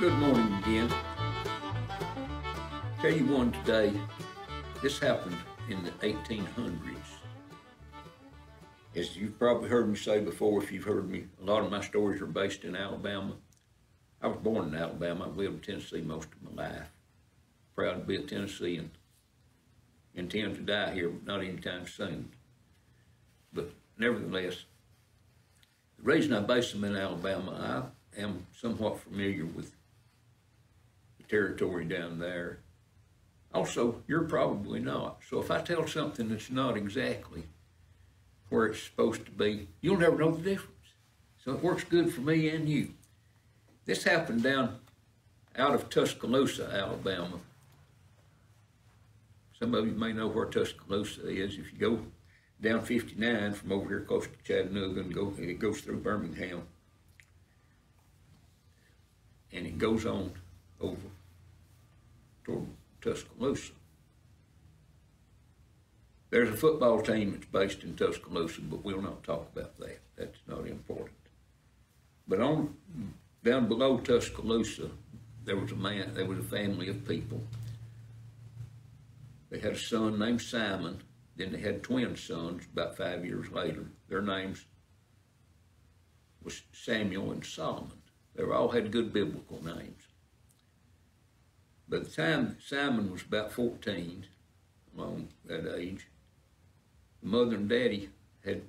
Good morning again. Tell you one today. This happened in the 1800s. As you've probably heard me say before, if you've heard me, a lot of my stories are based in Alabama. I was born in Alabama. I've lived in Tennessee most of my life. Proud to be a Tennessean. Intend to die here, but not anytime soon. But nevertheless, the reason I base them in Alabama, I am somewhat familiar with the territory down there. Also, you're probably not. So if I tell something that's not exactly where it's supposed to be, you'll never know the difference. So it works good for me and you. This happened down out of Tuscaloosa, Alabama. Some of you may know where Tuscaloosa is. If you go down 59 from over here close to Chattanooga and it goes through Birmingham. And it goes on over toward Tuscaloosa. There's a football team that's based in Tuscaloosa, but we'll not talk about that. That's not important. But down below Tuscaloosa, there was a family of people. They had a son named Simon. Then they had twin sons about 5 years later. Their names was Samuel and Solomon. They all had good biblical names. By the time Simon was about 14, along that age, the mother and daddy had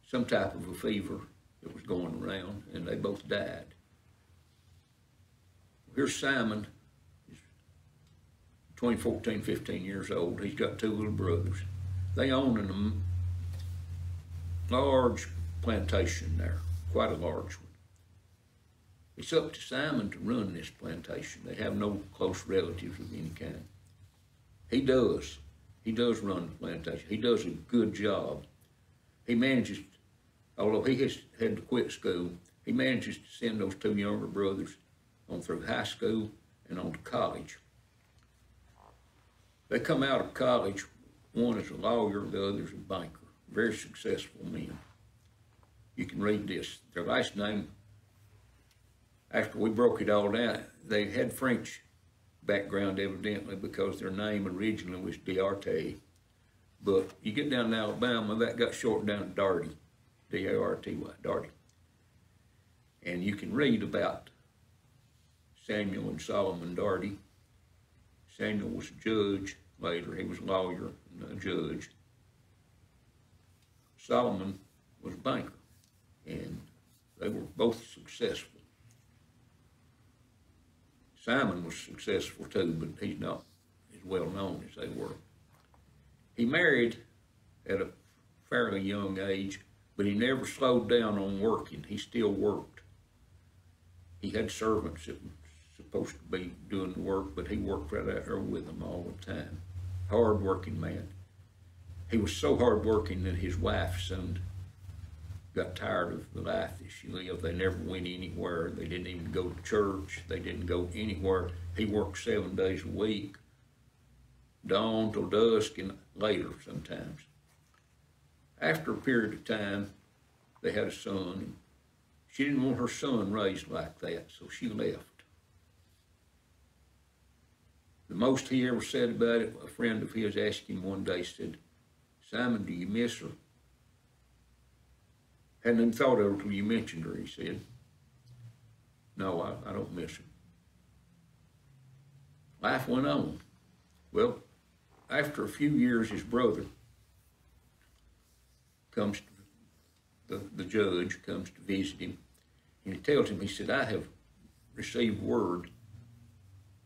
some type of a fever that was going around, and they both died. Here's Simon. He's between 14 and 15 years old. He's got two little brothers. They own a large plantation there, quite a large one. It's up to Simon to run this plantation. They have no close relatives of any kind. He does. He does run the plantation. He does a good job. He manages, although he has had to quit school, he manages to send those two younger brothers on through high school and on to college. They come out of college, one is a lawyer, the other is a banker. Very successful men. You can read this. Their last name, after we broke it all down, they had French background evidently because their name originally was D'Arty. But you get down to Alabama, that got shortened down to Darty, D-A-R-T-Y, Darty. And you can read about Samuel and Solomon Darty. Samuel was a judge later. He was a lawyer and a judge. Solomon was a banker, and they were both successful. Simon was successful too, but he's not as well known as they were. He married at a fairly young age, but he never slowed down on working. He still worked. He had servants that were supposed to be doing the work, but he worked right out there with them all the time. Hard-working man. He was so hard-working that his wife soon got tired of the life that she lived. They never went anywhere. They didn't even go to church. They didn't go anywhere. He worked 7 days a week, dawn till dusk and later sometimes. After a period of time, they had a son. She didn't want her son raised like that, so she left. The most he ever said about it, a friend of his asked him one day, said, "Simon, do you miss her?" Hadn't even thought of her till you mentioned her, he said. "No, I don't miss her." Life went on. Well, after a few years, his brother comes to, the judge comes to visit him, and he tells him, he said, "I have received word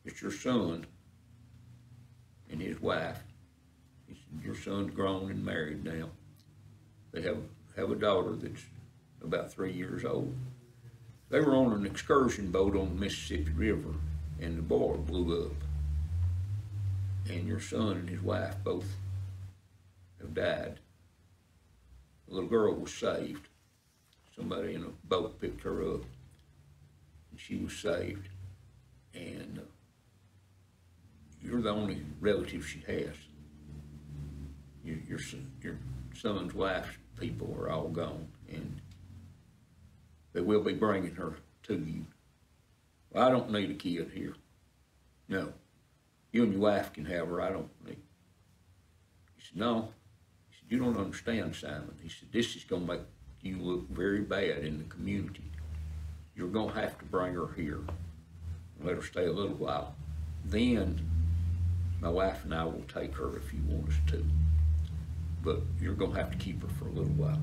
that your son and his wife," he said, "your son's grown and married now. They have a daughter that's about 3 years old. They were on an excursion boat on the Mississippi River, and the boiler blew up. And your son and his wife both have died. The little girl was saved. Somebody in a boat picked her up, and she was saved. And you're the only relative she has. Your son's wife's people are all gone, and they will be bringing her to you. Well, I don't need a kid here. No. You and your wife can have her. I don't need. He said, no. He said, you don't understand, Simon. He said, this is going to make you look very bad in the community. You're going to have to bring her here and let her stay a little while. Then my wife and I will take her if you want us to. But you're going to have to keep her for a little while.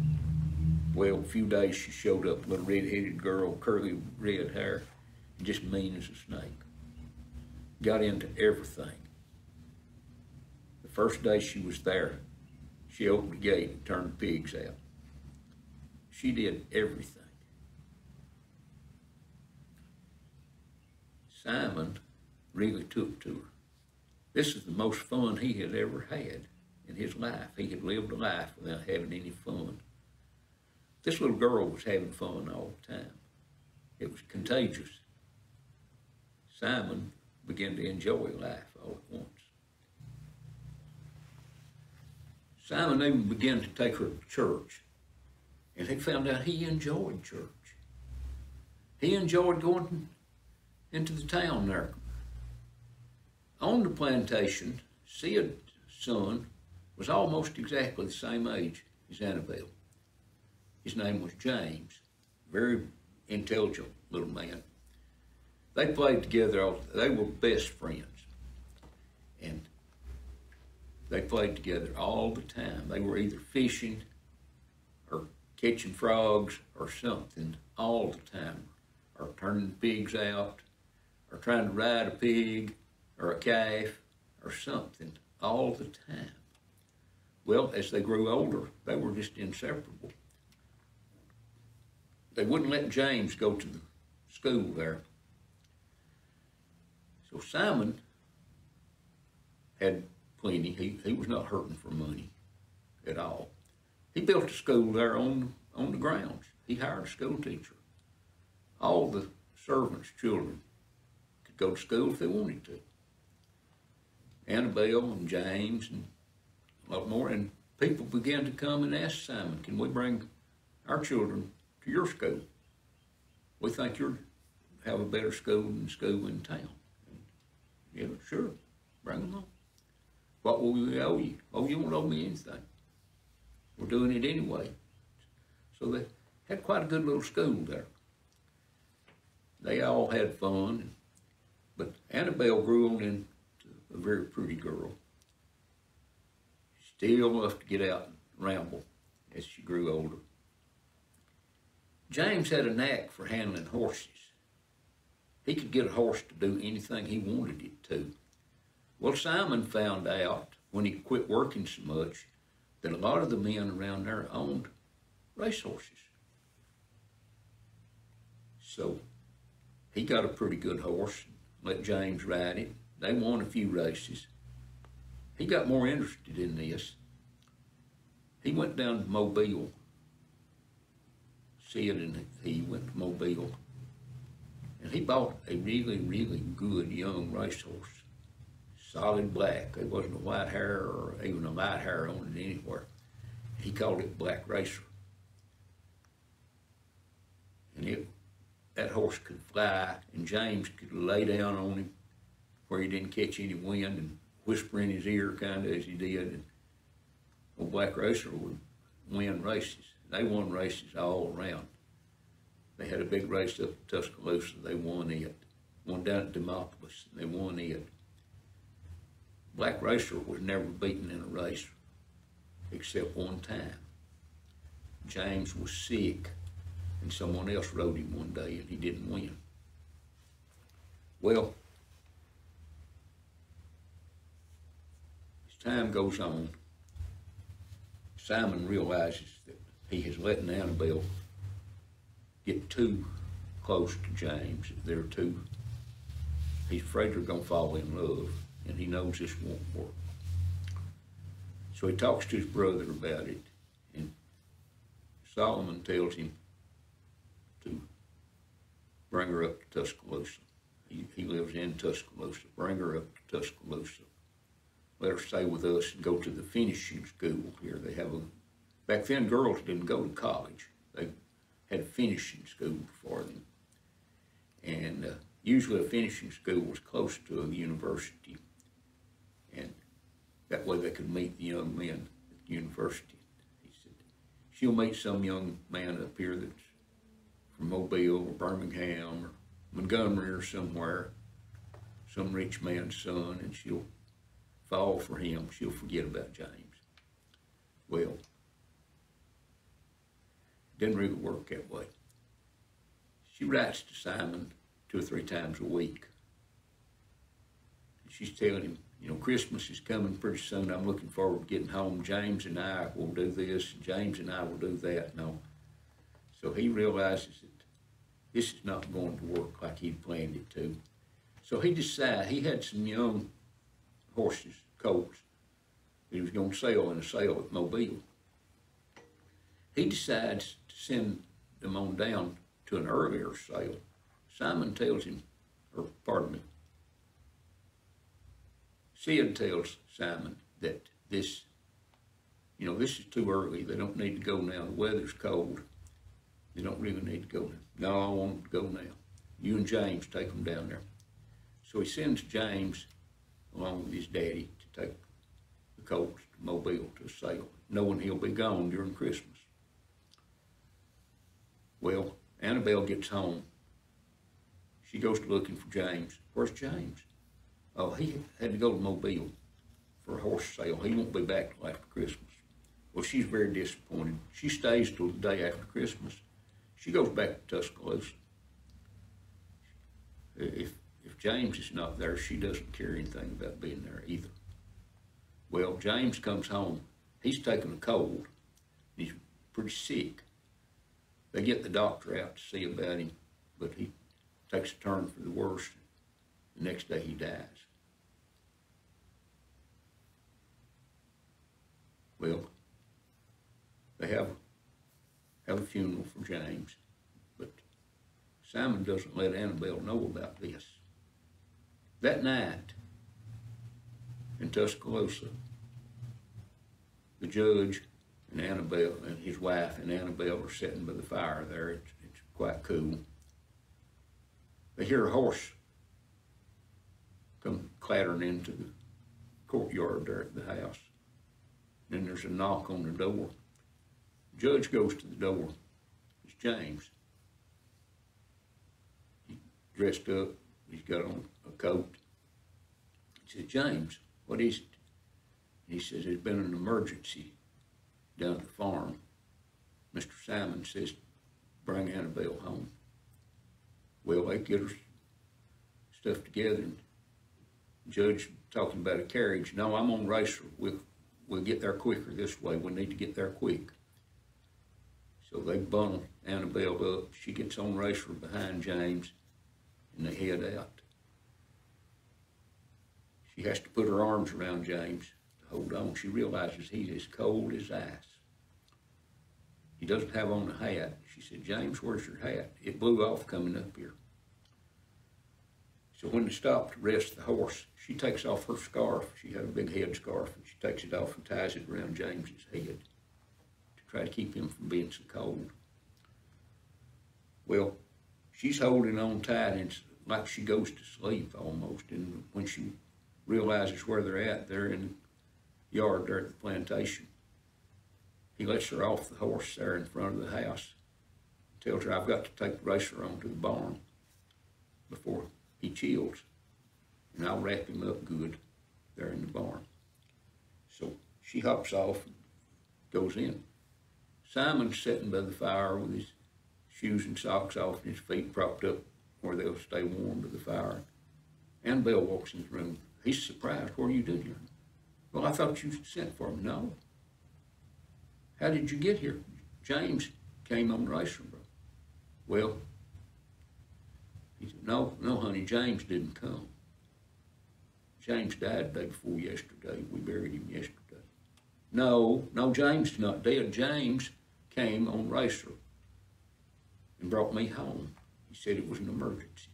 Well, a few days she showed up, a little red-headed girl, curly red hair, and just mean as a snake. Got into everything. The first day she was there, she opened the gate and turned the pigs out. She did everything. Simon really took to her. This is the most fun he had ever had in his life. He had lived a life without having any fun. This little girl was having fun all the time. It was contagious. Simon began to enjoy life all at once. Simon even began to take her to church, and he found out he enjoyed church. He enjoyed going into the town there. On the plantation, Sid's son was almost exactly the same age as Annabelle. His name was James, very intelligent little man. They played together, they were best friends. And they played together all the time. They were either fishing or catching frogs or something all the time, or turning pigs out, or trying to ride a pig or a calf or something all the time. Well, as they grew older, they were just inseparable. They wouldn't let James go to the school there. So Simon had plenty. He was not hurting for money at all. He built a school there on the grounds. He hired a school teacher. All the servants' children could go to school if they wanted to. Annabelle and James and a lot more. And people began to come and ask Simon, can we bring our children to your school? We think you'll have a better school than the school in town. And, yeah, sure, bring them on. What will we owe you? Oh, you won't owe me anything. We're doing it anyway. So they had quite a good little school there. They all had fun, but Annabelle grew on into a very pretty girl. Still enough to get out and ramble as she grew older. James had a knack for handling horses. He could get a horse to do anything he wanted it to. Well, Simon found out when he quit working so much that a lot of the men around there owned racehorses. So he got a pretty good horse, let James ride it. They won a few races. He got more interested in this. He went down to Mobile. Sid and he went to Mobile. And he bought a really, really good young racehorse. Solid black. There wasn't a white hair or even a light hair on it anywhere. He called it Black Racer. And that horse could fly, and James could lay down on him where he didn't catch any wind and whisper in his ear kind of as he did. And old Black Racer would win races. They won races all around. They had a big race up at Tuscaloosa. They won it. One down at Demopolis. They won it. Black Racer was never beaten in a race except one time. James was sick, and someone else rode him one day, and he didn't win. Well, as time goes on, Simon realizes that he has let Annabelle get too close to James. He's afraid they're going to fall in love, and he knows this won't work. So he talks to his brother about it, and Solomon tells him to bring her up to Tuscaloosa. He lives in Tuscaloosa. Bring her up to Tuscaloosa. Let her stay with us and go to the finishing school here. They have back then girls didn't go to college. They had a finishing school for them. And usually a finishing school was close to a university, and that way they could meet the young men at the university. He said, she'll meet some young man up here that's from Mobile or Birmingham or Montgomery or somewhere, some rich man's son, and she'll fall for him. She'll forget about James. Well, it didn't really work that way. She writes to Simon 2 or 3 times a week. She's telling him, you know, Christmas is coming pretty soon. I'm looking forward to getting home. James and I will do this, and James and I will do that. No. So he realizes that this is not going to work like he'd planned it to. So he decided, he had some young horses, colts, that he was going to sell in a sale at Mobile. He decides to send them on down to an earlier sale. Simon tells him, or pardon me, Sid tells Simon that this, you know, this is too early. They don't need to go now. The weather's cold. They don't really need to go now. No, I want them to go now. You and James take them down there. So he sends James along with his daddy to take the colts to Mobile to a sale, knowing he'll be gone during Christmas. Well, Annabelle gets home. She goes to looking for James. Where's James? Oh, he had to go to Mobile for a horse sale. He won't be back till after Christmas. Well, she's very disappointed. She stays till the day after Christmas. She goes back to Tuscaloosa. If James is not there, she doesn't care anything about being there either. Well, James comes home. He's taken a cold. He's pretty sick. They get the doctor out to see about him, but he takes a turn for the worse. The next day he dies. Well, they have a funeral for James, but Simon doesn't let Annabelle know about this. That night in Tuscaloosa, the judge and Annabelle and his wife and Annabelle are sitting by the fire there. It's quite cool. They hear a horse come clattering into the courtyard there at the house. Then there's a knock on the door. The judge goes to the door. It's James. He's dressed up. He's got on a coat. He said, James, what is it? He says, there's been an emergency down at the farm. Mr. Simon says, bring Annabelle home. Well, they get her stuff together, and the judge talking about a carriage. No, I'm on racer. We'll get there quicker this way. We need to get there quick. So they bundle Annabelle up. She gets on racer behind James, and they head out. She has to put her arms around James to hold on. She realizes he's as cold as ice. He doesn't have on a hat. She said, James, where's your hat? It blew off coming up here. So when they stop to rest the horse, she takes off her scarf. She had a big head scarf, and she takes it off and ties it around James's head to try to keep him from being so cold. Well, she's holding on tight, and it's like she goes to sleep almost. And when she realizes where they're in the yard there at the plantation. He lets her off the horse there in front of the house, tells her, I've got to take the racer on to the barn before he chills, and I'll wrap him up good there in the barn. So she hops off and goes in. Simon's sitting by the fire with his shoes and socks off and his feet propped up where they'll stay warm by the fire. Annabelle walks in the room. He's surprised. What are you doing here? Well, I thought you sent for him. No. How did you get here? James came on the racer, bro. Well, he said, no, honey, James didn't come. James died the day before yesterday. We buried him yesterday. No, James is not dead. James came on racer and brought me home. He said it was an emergency.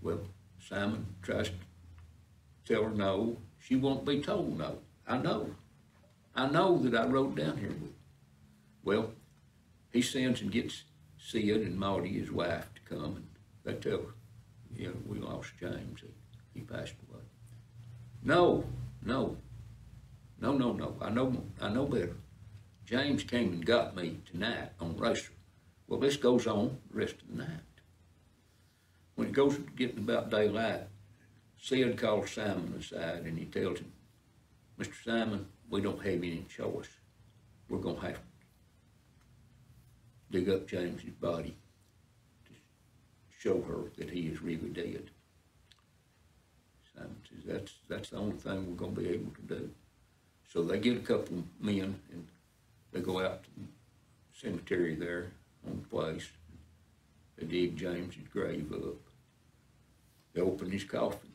Well, Simon tries to tell her no. She won't be told no. I know that I rode down here with him. Well, he sends and gets Sid and Maudie, his wife, to come and They tell, we lost James. He passed away. No. I know better. James came and got me tonight on racer. Well, this goes on the rest of the night. When it goes getting about daylight, Sid calls Simon aside and he tells him, Mr. Simon, we don't have any choice. We're going to have to dig up James's body to show her that he is really dead. Simon says, that's the only thing we're going to be able to do. So they get a couple of men and they go out to the cemetery there on the place. They dig James's grave up. They open his coffin.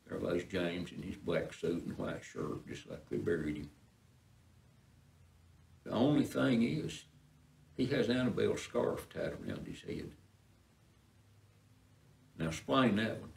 There lays James in his black suit and white shirt, just like they buried him. The only thing is, he has Annabelle's scarf tied around his head. Now explain that one.